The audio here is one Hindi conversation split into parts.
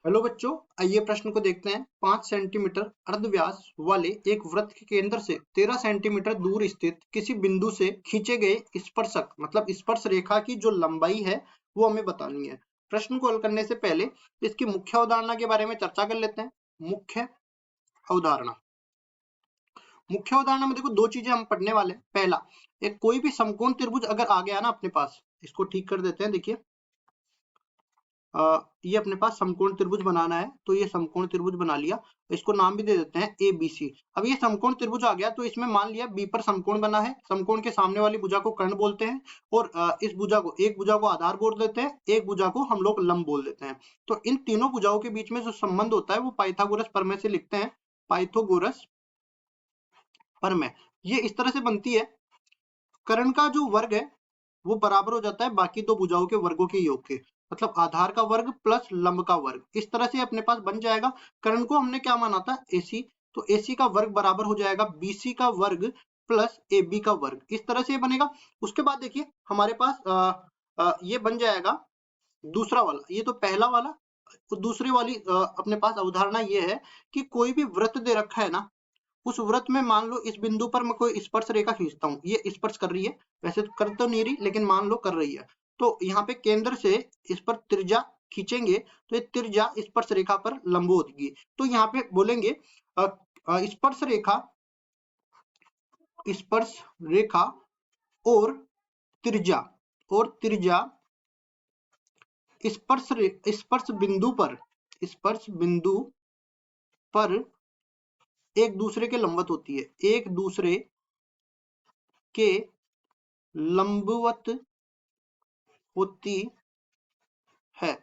हेलो बच्चों, आइए प्रश्न को देखते हैं। 5 सेंटीमीटर अर्धव्यास वाले एक वृत्त के केंद्र से 13 सेंटीमीटर दूर स्थित किसी बिंदु से खींचे गए स्पर्शक मतलब स्पर्श रेखा की जो लंबाई है वो हमें बतानी है। प्रश्न को हल करने से पहले इसकी मुख्य अवधारणा के बारे में चर्चा कर लेते हैं। मुख्य अवधारणा मुख्य अवधारणा में देखो दो चीजें हम पढ़ने वाले हैं। पहला, एक कोई भी समकोण त्रिभुज अगर आ गया ना अपने पास, इसको ठीक कर देते हैं। देखिए ये अपने पास समकोण त्रिभुज बनाना है, तो ये समकोण त्रिभुज बना लिया। इसको नाम भी दे देते हैं ए बी सी। अब ये समकोण त्रिभुज आ गया, तो इसमें मान लिया बी पर समकोण बना है। समकोण के सामने वाली भुजा को कर्ण बोलते हैं और इस भुजा को एक भुजा को आधार बोल देते हैं, एक भुजा को हम लोग लंब बोल देते हैं। तो इन तीनों भुजाओं के बीच में जो संबंध होता है वो पाइथागोरस प्रमेय से लिखते हैं। पाइथागोरस प्रमेय ये इस तरह से बनती है। कर्ण का जो वर्ग है वो बराबर हो जाता है बाकी दो भुजाओं के वर्गों के योग के, मतलब आधार का वर्ग प्लस लंब का वर्ग। इस तरह से अपने पास बन जाएगा। कर्ण को हमने क्या माना था, AC, तो AC का वर्ग बराबर हो जाएगा BC का वर्ग प्लस AB का वर्ग। इस तरह से ये बनेगा। उसके बाद देखिए हमारे पास ये बन जाएगा दूसरा वाला। ये तो पहला वाला। तो दूसरी वाली अपने पास अवधारणा ये है कि कोई भी वृत्त दे रखा है ना, उस वृत्त में मान लो इस बिंदु पर मैं कोई स्पर्श रेखा खींचता हूँ, ये स्पर्श कर रही है, वैसे तो कर तो नहीं रही लेकिन मान लो कर रही है। तो यहाँ पे केंद्र से इस पर त्रिज्या खींचेंगे तो ये त्रिज्या स्पर्श रेखा पर लंबवत होगी। तो यहाँ पे बोलेंगे स्पर्श रेखा और त्रिज्या स्पर्श बिंदु पर एक दूसरे के लंबवत होती है, एक दूसरे के लंबवत होती है।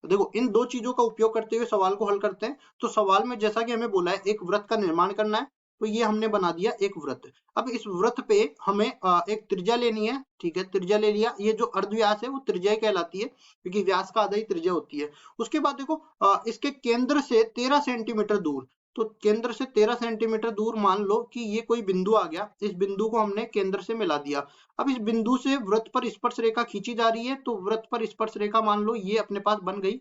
देखो इन दो चीजों का उपयोग करते हुए सवाल को हल करते हैं। तो सवाल में जैसा कि हमें बोला है एक वृत्त का निर्माण करना है, तो ये हमने बना दिया एक वृत्त। अब इस वृत्त पे हमें एक त्रिज्या लेनी है। ठीक है, त्रिज्या ले लिया। ये जो अर्धव्यास है वो त्रिज्या कहलाती है क्योंकि व्यास का आधा ही त्रिज्या होती है। उसके बाद देखो इसके केंद्र से 13 सेंटीमीटर दूर, तो केंद्र से 13 सेंटीमीटर दूर मान लो कि ये कोई बिंदु आ गया। इस बिंदु को हमने केंद्र से मिला दिया। अब इस बिंदु से वृत्त पर स्पर्श रेखा खींची जा रही है, तो वृत्त पर स्पर्श रेखा मान लो ये अपने पास बन गई।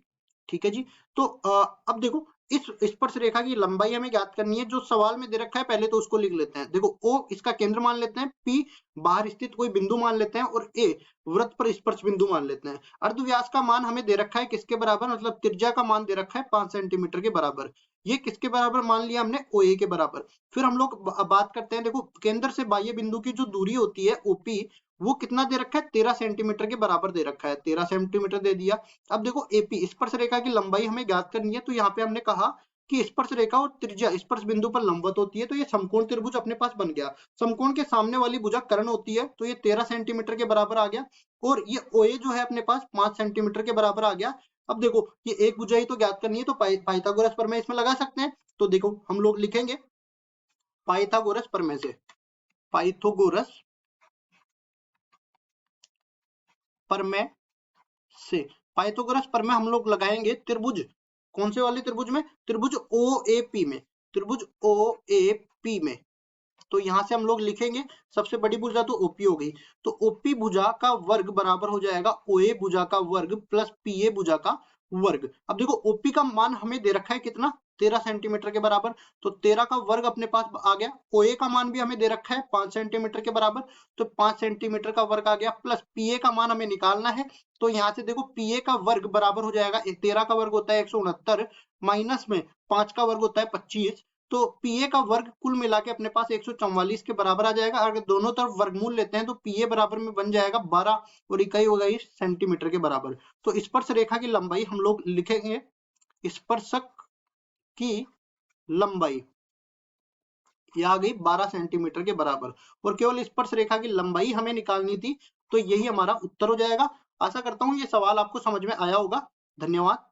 ठीक है जी। तो अब देखो इस स्पर्श रेखा की लंबाई हमें ज्ञात करनी है। जो सवाल में दे रखा है पहले तो उसको लिख लेते हैं। देखो O इसका केंद्र मान लेते हैं, P बाहर स्थित कोई बिंदु मान लेते हैं और A वृत्त पर स्पर्श बिंदु मान लेते हैं। अर्धव्यास का मान हमें दे रखा है किसके बराबर, मतलब त्रिज्या का मान दे रखा है 5 सेंटीमीटर के बराबर। ये किसके बराबर मान लिया हमने, OA के बराबर। फिर हम लोग बात करते हैं। देखो केंद्र से बाह्य बिंदु की जो दूरी होती है OP, वो कितना दे रखा है, 13 सेंटीमीटर के बराबर दे रखा है। 13 सेंटीमीटर दे दिया। अब देखो AP स्पर्श रेखा की लंबाई हमें ज्ञात करनी है, तो यहाँ पे हमने कहा कि स्पर्श रेखा और त्रिज्या स्पर्श बिंदु पर लंबवत होती है, तो ये समकोण त्रिभुज अपने पास बन गया। समकोण के सामने वाली भुजा कर्ण होती है, तो ये 13 सेंटीमीटर के बराबर आ गया। और ये OA जो है अपने पास 5 सेंटीमीटर के बराबर आ गया। अब देखो ये एक भुजा ही तो ज्ञात करनी है, तो पाइथागोरस प्रमेय इसमें लगा सकते हैं। तो देखो हम लोग लिखेंगे पाइथागोरस प्रमेय से, पाइथागोरस प्रमेय से पाइथागोरस प्रमेय हम लोग लगाएंगे त्रिभुज, कौन से वाले त्रिभुज में, त्रिभुज OAP में, त्रिभुज OAP में। तो यहाँ से हम लोग लिखेंगे सबसे बड़ी भुजा तो OP हो गई, तो OP भुजा का वर्ग बराबर हो जाएगा OA भुजा का वर्ग प्लस PA भुजा का वर्ग। अब देखो OP का मान हमें दे रखा है कितना, 13 सेंटीमीटर के बराबर, तो 13 का वर्ग अपने पास आ गया। OA का मान भी हमें दे रखा है 5 सेंटीमीटर के बराबर, तो 5 सेंटीमीटर का वर्ग आ गया प्लस PA का मान हमें निकालना है। तो यहाँ से देखो PA का वर्ग बराबर हो जाएगा, 13 का वर्ग होता है 169 माइनस में 5 का वर्ग होता है 25, तो PA का वर्ग कुल मिला के अपने पास 144 के बराबर आ जाएगा। अगर दोनों तरफ वर्गमूल लेते हैं तो PA बराबर में बन जाएगा 12 और इकाई हो गई सेंटीमीटर के बराबर। तो स्पर्श रेखा की लंबाई हम लोग लिखेंगे, स्पर्शक की लंबाई ये आ गई 12 सेंटीमीटर के बराबर, और केवल स्पर्श रेखा की लंबाई हमें निकालनी थी। तो यही हमारा उत्तर हो जाएगा। आशा करता हूँ ये सवाल आपको समझ में आया होगा। धन्यवाद।